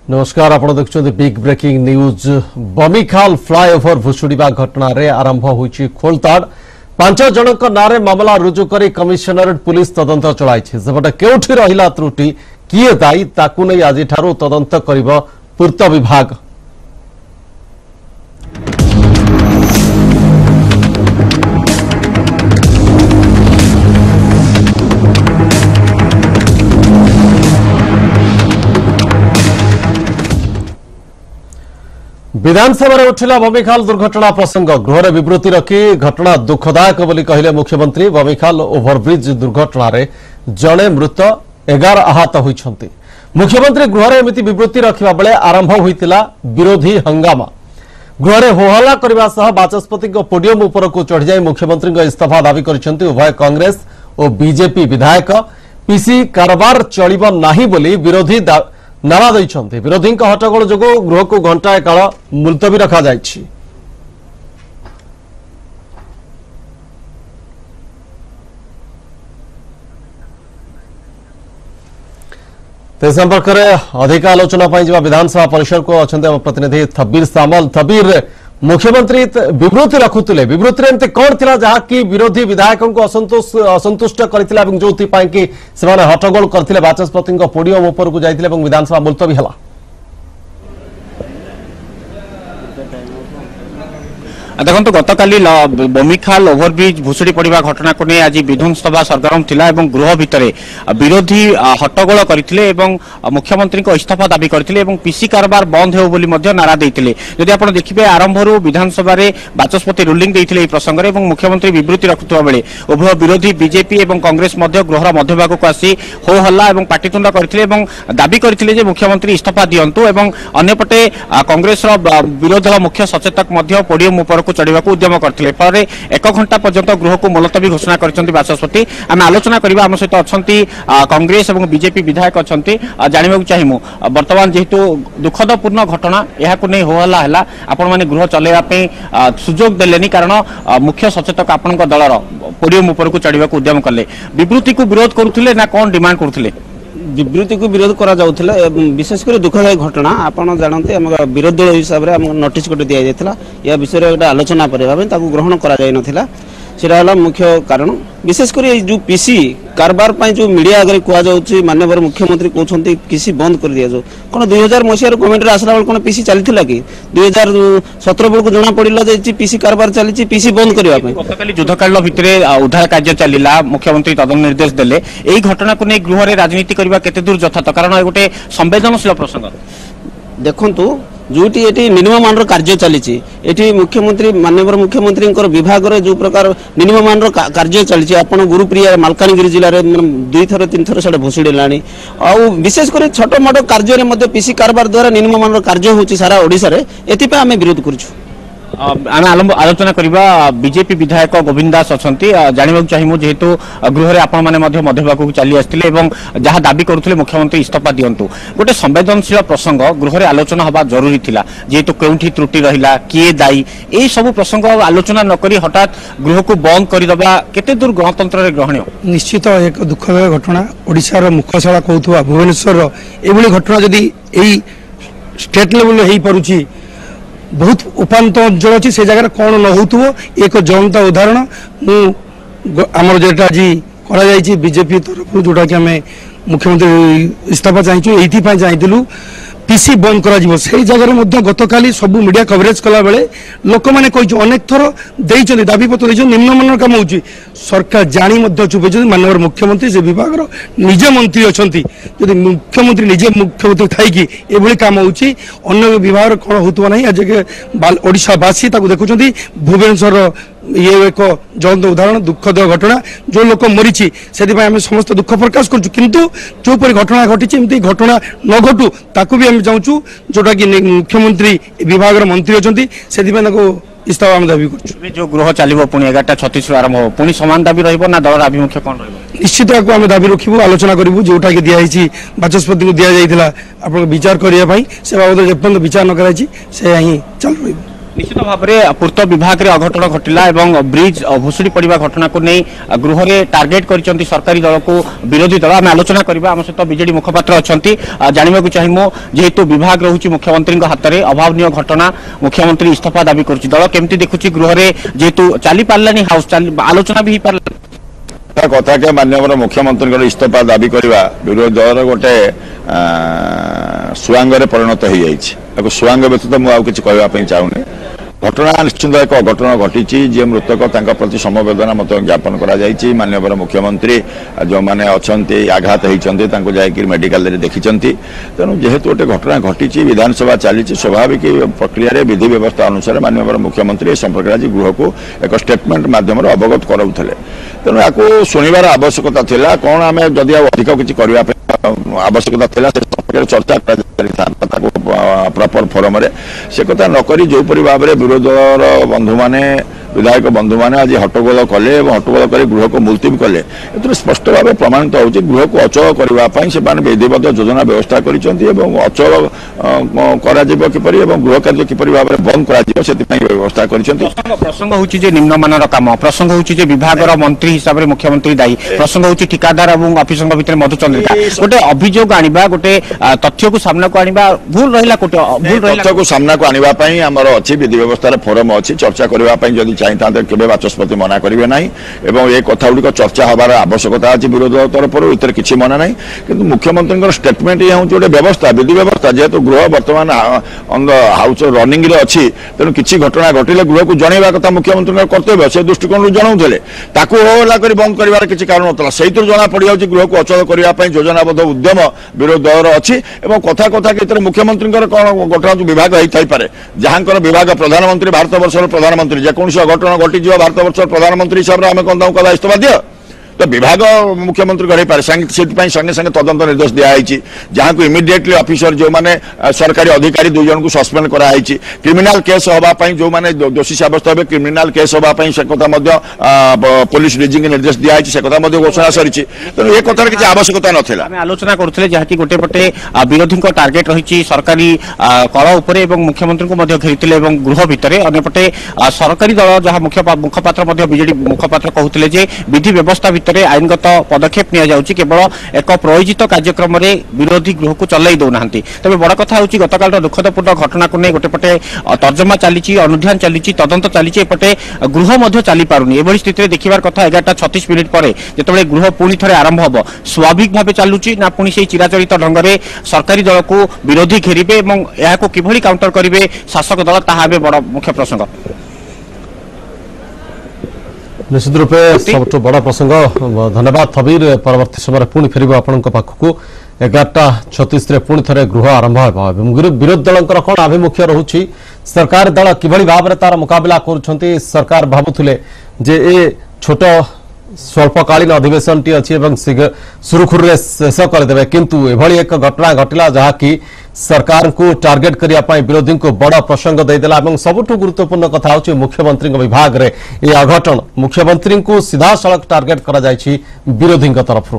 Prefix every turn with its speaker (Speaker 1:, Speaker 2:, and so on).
Speaker 1: नमस्कार आपण देखुछन्ति big breaking news. बमिखाल flyover भुशुड़िबा घटना रे आरंभ होईछि खोलताड़। 5 जनक नारे मामला रुजु करी कमिशनरेट पुलिस तदंत चलाइछि। सेपटे केउठी रहिला त्रुटि किए दायी ताकु नै आजि ठारू तदंत करिबो पूर्त विभाग। विधानसभा उठिला बमिखाल दुर्घटना प्रसंग। गृह विवृत्ति रखी घटना दुखदायक बोली कहले मुख्यमंत्री। बमिखाल ओभरब्रिज दुर्घटना रे जड़े मृत 11 आहत होइछन्ति। मुख्यमंत्री गृह एमिति विवृत्ति रखिबा बेले आरंभ होइतिला विरोधी हंगामा। गृह होहल्ला करबा सह बाचस्पति पोडियम ऊपर को चढ़ जाय मुख्यमंत्री इस्तीफा दाबी करिसेंति उभय कांग्रेस और बीजेपी विधायक। पीसी कारबार चलिबो नाही बोली विरोधी नारा दैछन्ति। विरोधी हट्टगोल जो गृह को घंटाए काल मुलतवी रखा जाइछि। ते संपर्क में अधिक आलोचना विधानसभा परिसर को अच्छा प्रतिनिधि थबीर सामल। थबीर, मुख्यमंत्री विवृत्ति रखुले, विवृत्ति एमती कौन थिला जहाँकि विरोधी विधायकों को असंतुष्ट करथिला एवं जोथि पई कि सेमाने हट्टगोल करथिले बाचस्पति पोडियम ऊपर को जाइथिले एवं विधानसभा मुलतवी हला।
Speaker 2: देखो गतकाली बमिखाल ओभरब्रिज भुशुड़ी पड़ा घटना को नहीं आज विधानसभा सरगरम थिला एवं गृह भितर विरोधी हट्टगोल करथिले एवं मुख्यमंत्री को इस्तीफा दाबी करथिले एवं पीसी कारबार बंद हो बोली मध्य नारा देथिले। यदि आपण देखिबे आरंभ रु विधानसभा रे बाचस्पति रुलिंग देथिले ए प्रसंग रे एवं मुख्यमंत्री विवृत्ति रखुवा बेले उभय विरोधी बीजेपी एवं कांग्रेस मध्य गृहर मध्यभाग को आसी हो हल्ला एवं पाटितुंड करथिले एवं दाबी करथिले जे मुख्यमंत्री इस्तीफा दियंतु एवं अन्यपटे कांग्रेस विरोधी दल मुख्य सचेतक मध्य पोडियम ऊपर को चढ़ा उद्यम करते फल 1 घंटा पर्यंत गृह को मुलतवी घोषणा कर बाचस्पति। आम आलोचना करबा आम सहित अच्छा कांग्रेस और बीजेपी विधायक अच्छा जानवा चाहिए बर्तमान जेहेतु दुखदपूर्ण घटना यह नहीं होहल्ला है आपण मैंने गृह चलैवाई सुजोग देलेनी कारण मुख्य सचेतक आपण दलर पोडियम ऊपर को चढ़ा उद्यम कले। विवृत्ति को विरोध करुले ना कौन डिमांड करुले?
Speaker 3: विवृत्ति को विरोध करा जाउथिला। विशेषकर दुखदायी घटना आपण जानते आम विरोधी दल हिसाब से नोटिस गोटे दि जाइथिला या विषय गोटे आलोचना करबा ग्रहण करा जाय नथिला। सेटा हला मुख्य कारण। विशेषकर जो पीसी कारबार जो मीडिया आगे कहुच्छी माननीय मुख्यमंत्री कहते पीसी बंद कर दिया जाओ कौन 2000 मसीह कमेंट आसला बेल कौन पीसी चलता कि 2017 बेलू जना पड़ा पीसी कारबार चली पीसी बंद करने
Speaker 2: युद्धकाल भितर उद्धार कार्य चलला मुख्यमंत्री तदन निर्देश देले। यही घटना को नहीं गृह राजनीति करने केते दूर यथार्थ कारण गोटे संवेदनशील प्रसंग।
Speaker 3: देखु जोटी ये निम्न मान कार्य चली मुख्यमंत्री माननीय मुख्यमंत्री विभाग जो प्रकार निम्न मान कार्य चली आपन गुरुप्रिया मालकानगिरी जिले में 2 थर 3 थर से भुशुड़ा विशेषकर छोट मोट कार्य पीसी कारबार द्वारा निम्न मान कार्य हो सारा ओडिशा रे एथि पे आमे विरोध करूछु।
Speaker 2: आम आलोचना करबा बीजेपी विधायक गोविंद दास अच्छी जानवा चाहिए जेहेतु गृह रे आपण माने मध्यभाग को चली आसते जहाँ दाबी करुले मुख्यमंत्री इस्तीफा दियंतु गोटे संवेदनशील प्रसंग गृह रे आलोचना हवा जरूरी थिला जेहेतु केउठी त्रुटि रहिला किए दायी ए सब प्रसंग आलोचना नकरी हठात गृह को बंद करदबा केते दूर गणतंत्र रे ग्रहणीय?
Speaker 4: निश्चित एक दुखदायक घटना। ओडिशा रो मुख्यशाला कहउथवा भुवनेश्वर एभली घटना जदि एई स्टेट लेवल हेई परुची बहुत उपांत अंचल अच्छी से जगह कौन न हो एक ज्वलंत उदाहरण आमर जेटा आज कर बीजेपी तरफ जोटा कि आम मुख्यमंत्री इस्तीफा चाहिए ये चाहिए पीसी बंद करा से जगह गतकाली सब मीडिया कवरेज कला बेले लोक मैंने कही अनेक थर देते दाबी पत्र निम्नमान काम हो सरकार जानी चुपे माननीय मुख्यमंत्री से विभाग निजे मंत्री अच्छा जब मुख्यमंत्री निजे मुख्यमंत्री थी काम हो विभाग कौन होना ना आज ओडिशावासी देखुं भुवनेश्वर ये एक ज्वलंत उदाहरण दुखद घटना जो लोक मरी से समस्त दुख प्रकाश करूँ जोपरी घटना घटी घटना न घटू ताकू भी चाहूँ जोटा कि मुख्यमंत्री विभाग मंत्री अच्छा से इस्तीफा आम दाबी कर
Speaker 2: जो गृह चलो पुणी 11:36 आरंभ हो पुणी समान दाबी रही ना दल आभिमुख्य कौन रही?
Speaker 4: निश्चित आम दाबी रखू आलोचना करूँ जोटा कि दिखाई बाचस्पति को दि जाता आप विचार करने से बाबद जब विचार न कराई से चल रही।
Speaker 2: निश्चित भाव में पूर्त विभाग में अघटन घटला एवं ब्रिज भुशुड़ी पड़ा घटना को नहीं गृह में टार्गेट कर सरकारी दल को विरोधी दल आम आलोचना करवा आम सहित बीजेडी मुखपात्र अच्छा जानवा चाहूँ जेहेतु विभाग रोचे मुख्यमंत्री हाथ में अभावन घटना मुख्यमंत्री इस्तीफा दाबी कर दल केमती देखुची गृह में जेहेतु चली पार्लानी हाउस आलोचना भी पार्ला
Speaker 5: कथा के माननीय मुख्यमंत्री इस्तीफा दाबी करवा विरोधी दल गोटे सुआंग परिणत हो जाए सुआंग व्यतीत मुझे कहवाई चाहूनी घटना निश्चित एक अघटन घटी जी मृतक प्रति समवेदना मत ज्ञापन कर माननीय मुख्यमंत्री जो मैंने अच्छा आघात होती जाकि मेडिकल देखी तेणु जेहेतु गोटे घटना घटी विधानसभा चली स्वाभाविक प्रक्रिया विधि व्यवस्था अनुसार माननीय मुख्यमंत्री संपर्क आज गृह को एक स्टेटमेंट माध्यम अवगत कराउले तेणु या शुणवार आवश्यकता था कौन आम जदि अधिक किसी करने आवश्यकता था चर्चा प्रॉपर फोरम से कथा नक जो भाव में विरोधी दल बंधु माने विधायक बंधु मैंने आज हट्टगोल कले हट्टगोल कर गृह को मुलतवी कले ए स्पष्ट भाव प्रमाणित होची गृह को अचल करने से विधिवत योजना व्यवस्था अचल किपरि गृह कार्य किपरि भाव में बंद कर व्यवस्था
Speaker 2: प्रसंग होची निम्नमान काम प्रसंग होची विभाग मंत्री हिसाब से मुख्यमंत्री दायी प्रसंग होची ठिकादार और ऑफिसर भितर मधुचंद्रिका गोटे अभियोग आनिबा गोटे तथ्य को सामना को आनिबा भूल रहिला कोटे भूल रहिला
Speaker 5: तथ्य को सामना को आनिबा पई हमर अछि विधि व्यवस्था फोरम अछि चर्चा करबा पई जदि चाहिए केवे बाचस्पति मना करेंगे ना एवं ये कथा गुड़िक चर्चा हबार आवश्यकता अच्छी विरोधी दल तरफ इतर किसी मना ना कि मुख्यमंत्री स्टेटमेंट ये हूँ गोटे व्यवस्था विधि व्यवस्था जेहेतु गृह बर्तमान हाउस रनिंग अच्छी तेणु किसी घटना घटिले गृह को जनवा कथा मुख्यमंत्री कर्तव्य से दृष्टिकोण जनाऊे होला बंद कर किसी कारण ना से जना पड़ जाए गृह को अचल करने योजनाबद्ध उद्यम विरोधी दल अच्छी कथा कथा के मुख्यमंत्री कौन घटना विभाग होता है जहाँ विभाग प्रधानमंत्री भारत वर्ष प्रधानमंत्री जेकोसी घटना घटी भारत वर्ष प्रधानमंत्री हिसाब से आम कौन कदा इस्तीफा दियो तो विभाग मुख्यमंत्री गढ़ पारे संगे संगे तदंत निर्देश दिखाई जहाँ को इमिडिएटली ऑफिसर जो मैंने सरकारी अधिकारी 2 जन को सस्पेंड कराई क्रिमिनाल केस होगापाई जो मैंने दोषी सब्यस्त हे क्रिमिनाल केस होगापाई से कथा पुलिस डीजी के निर्देश दिखाई से कथा घोषणा सरी तेणु ये कथार किसी आवश्यकता नाला
Speaker 2: आलोचना करुले जहाँकि गोटे पटे विरोधी टार्गेट रही सरकारी कल उपर मुख्यमंत्री को घेरी गृह भितर अंपटे सरकारी दल जहाँ मुखपात्र बीजेडी मुखपात्र कहते विधि व्यवस्था आईनगत पदक्षेप नि केवल एक प्रयोजित कार्यक्रम में विरोधी गृह को चल दौना तेज बड़ कथा हूँ गतकाल दुखदपूर्ण घटना को नहीं गोटे पटे तर्जमा चली अनुध्यान चली तदंत चली एपटे गृह चली पारुनी एभली स्थिति देखिबार कथा 11:36 पर जिते गृह पुणी थे आरंभ हम स्वाभाविक भाव चलुची ना पुणी से चिराचरित ढंग से सरकारी दल को विरोधी घेरिबे और किभली काउंटर करेंगे शासक दल ताहा बड़ मुख्य प्रसंग
Speaker 1: निश्चित रूपे सब बड़ा प्रसंग धन्यवाद थबीर परवर्ती समय पुणी फेर आपण पाखक 11:36 पुणी थे गृह आरंभ हो विरोधी दल कौन आभिमुख्य रोचे सरकार दल किभली भाव में तार मुकाबला कर सरकार भावुले जे ए छोट स्वल्पकालीन अधिवेशन टी अच्छी सुरुखुर शेष करदे किंतु एभली एक घटना घटला जहाँकि सरकार को टार्गेट करने विरोधी को बड़ प्रसंग देदेला सबुठ गुरुत्वपूर्ण कथा हूँ मुख्यमंत्री विभाग में यह अघटन मुख्यमंत्री को सीधा सड़क टार्गेट करा विरोधी तरफ।